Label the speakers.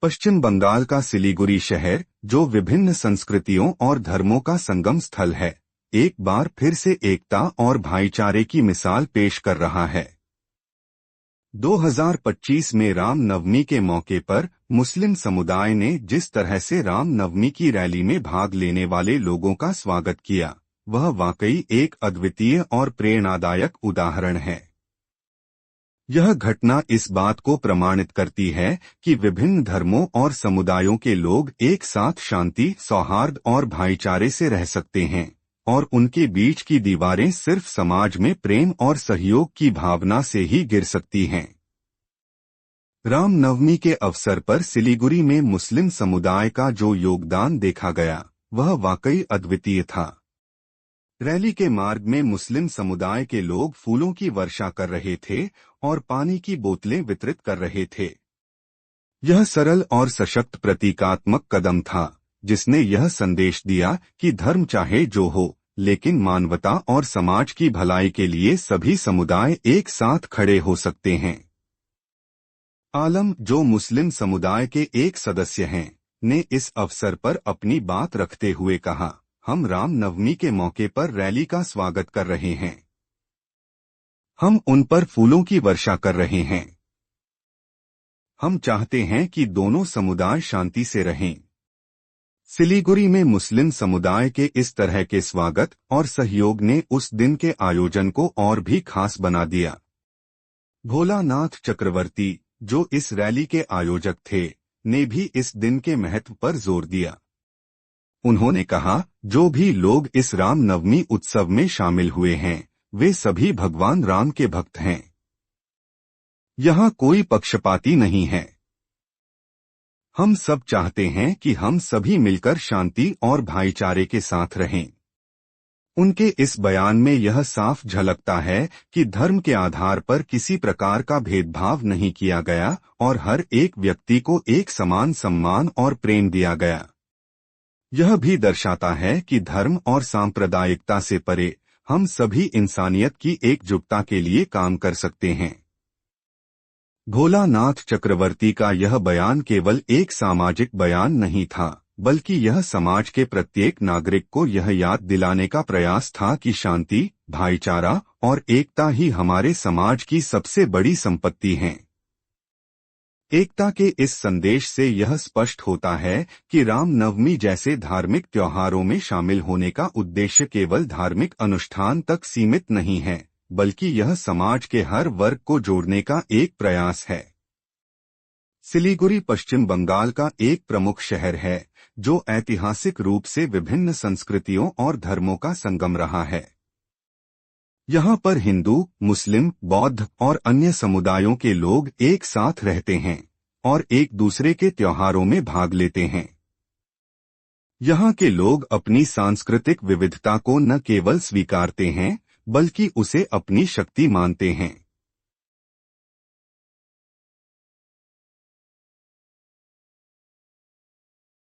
Speaker 1: पश्चिम बंगाल का सिलीगुड़ी शहर, जो विभिन्न संस्कृतियों और धर्मों का संगम स्थल है, एक बार फिर से एकता और भाईचारे की मिसाल पेश कर रहा है। 2025 में राम नवमी के मौके पर मुस्लिम समुदाय ने जिस तरह से राम नवमी की रैली में भाग लेने वाले लोगों का स्वागत किया, वह वाकई एक अद्वितीय और प्रेरणादायक उदाहरण है। यह घटना इस बात को प्रमाणित करती है कि विभिन्न धर्मों और समुदायों के लोग एक साथ शांति, सौहार्द और भाईचारे से रह सकते हैं, और उनके बीच की दीवारें सिर्फ समाज में प्रेम और सहयोग की भावना से ही गिर सकती हैं। रामनवमी के अवसर पर सिलीगुड़ी में मुस्लिम समुदाय का जो योगदान देखा गया, वह वाकई अद्वितीय था। रैली के मार्ग में मुस्लिम समुदाय के लोग फूलों की वर्षा कर रहे थे और पानी की बोतलें वितरित कर रहे थे। यह सरल और सशक्त प्रतीकात्मक कदम था, जिसने यह संदेश दिया कि धर्म चाहे जो हो, लेकिन मानवता और समाज की भलाई के लिए सभी समुदाय एक साथ खड़े हो सकते हैं। आलम, जो मुस्लिम समुदाय के एक सदस्य हैं, ने इस अवसर पर अपनी बात रखते हुए कहा, हम राम नवमी के मौके पर रैली का स्वागत कर रहे हैं। हम उन पर फूलों की वर्षा कर रहे हैं। हम चाहते हैं कि दोनों समुदाय शांति से रहें। सिलीगुड़ी में मुस्लिम समुदाय के इस तरह के स्वागत और सहयोग ने उस दिन के आयोजन को और भी खास बना दिया। भोलानाथ चक्रवर्ती, जो इस रैली के आयोजक थे, ने भी इस दिन के महत्व पर जोर दिया। उन्होंने कहा, जो भी लोग इस राम नवमी उत्सव में शामिल हुए हैं, वे सभी भगवान राम के भक्त हैं। यहाँ कोई पक्षपाती नहीं है। हम सब चाहते हैं कि हम सभी मिलकर शांति और भाईचारे के साथ रहें। उनके इस बयान में यह साफ झलकता है कि धर्म के आधार पर किसी प्रकार का भेदभाव नहीं किया गया और हर एक व्यक्ति को एक समान सम्मान और प्रेम दिया गया। यह भी दर्शाता है कि धर्म और सांप्रदायिकता से परे हम सभी इंसानियत की एकजुटता के लिए काम कर सकते हैं। भोलानाथ चक्रवर्ती का यह बयान केवल एक सामाजिक बयान नहीं था, बल्कि यह समाज के प्रत्येक नागरिक को यह याद दिलाने का प्रयास था कि शांति, भाईचारा और एकता ही हमारे समाज की सबसे बड़ी संपत्ति हैं। एकता के इस संदेश से यह स्पष्ट होता है कि राम नवमी जैसे धार्मिक त्योहारों में शामिल होने का उद्देश्य केवल धार्मिक अनुष्ठान तक सीमित नहीं है, बल्कि यह समाज के हर वर्ग को जोड़ने का एक प्रयास है। सिलीगुड़ी पश्चिम बंगाल का एक प्रमुख शहर है, जो ऐतिहासिक रूप से विभिन्न संस्कृतियों और धर्मों का संगम रहा है। यहाँ पर हिंदू, मुस्लिम, बौद्ध और अन्य समुदायों के लोग एक साथ रहते हैं और एक दूसरे के त्योहारों में भाग लेते हैं। यहाँ के लोग अपनी सांस्कृतिक विविधता को न केवल स्वीकारते हैं, बल्कि उसे अपनी शक्ति मानते हैं।